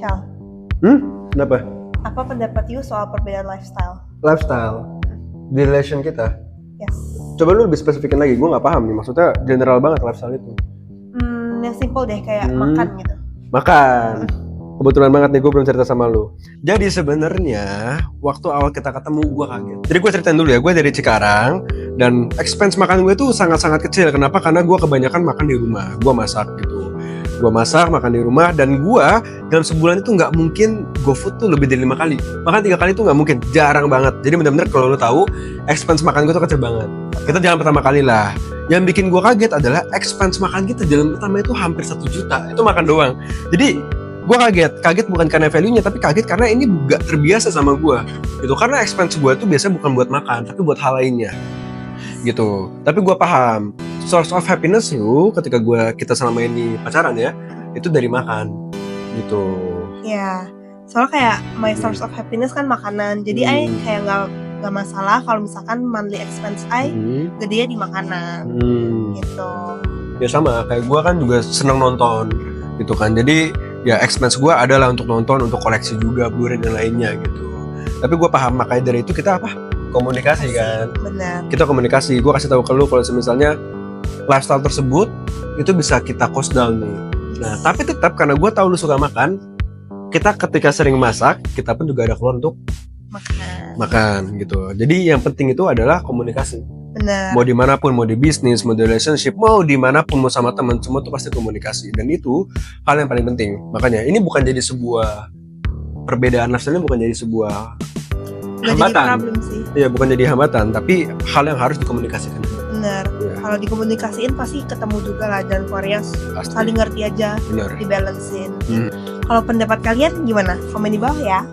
Shal, Kenapa? apa pendapat you soal perbedaan lifestyle? Lifestyle di relation kita. Yes. Coba lu lebih spesifikin lagi, gue nggak paham nih. Maksudnya general banget lifestyle itu. Yang simple deh, kayak makan gitu. Makan. Kebetulan banget nih gue belum cerita sama lu. Jadi sebenarnya waktu awal kita ketemu gue kaget. Jadi gue ceritain dulu ya, gue dari Cikarang dan expense makan gue tuh sangat-sangat kecil. Kenapa? Karena gue kebanyakan makan di rumah. Gue masak gitu. Gue masak, makan di rumah, dan gue dalam sebulan itu nggak mungkin GoFood tuh lebih dari 5 kali. Bahkan 3 kali tuh nggak mungkin, jarang banget. Jadi benar-benar kalau lo tahu, expense makan gue tuh kecil banget. Kita jalan pertama kali lah. Yang bikin gue kaget adalah expense makan kita jalan pertama itu hampir 1 juta. Itu makan doang. Jadi gue kaget bukan karena value-nya, tapi kaget karena ini gak terbiasa sama gue. Gitu. Karena expense gue tuh biasanya bukan buat makan, tapi buat hal lainnya. Gitu. Tapi gue paham source of happiness lu ketika kita selama ini pacaran ya, itu dari makan gitu. Ya, soalnya kayak my source of happiness kan makanan. Jadi I kayak nggak masalah kalau misalkan monthly expense I gede di makanan. Gitu. Ya sama, kayak gue kan juga seneng nonton gitu kan. Jadi ya expense gue adalah untuk nonton, untuk koleksi juga, Blu-ray dan lainnya gitu. Tapi gue paham, makanya dari itu kita komunikasi kan. Benar. Kita komunikasi, gue kasih tahu ke lu kalau misalnya lifestyle tersebut itu bisa kita cost down nih. Nah, tapi tetap karena gue tahu lu suka makan, kita ketika sering masak, kita pun juga ada keluar untuk makan gitu. Jadi yang penting itu adalah komunikasi. Benar. Mau dimanapun, mau di bisnis, mau di relationship, mau dimanapun, mau sama teman, semua itu pasti komunikasi. Dan itu hal yang paling penting. Makanya ini bukan jadi sebuah perbedaan lifestyle, bukan jadi sebuah hambatan. Jadi problem sih. Iya, bukan jadi hambatan, tapi hal yang harus dikomunikasikan. Benar. Ya. Kalau dikomunikasiin pasti ketemu juga lah jalan keluarnya. Saling ngerti aja. Benar. Dibalancein. Kalau pendapat kalian gimana? Komen di bawah ya.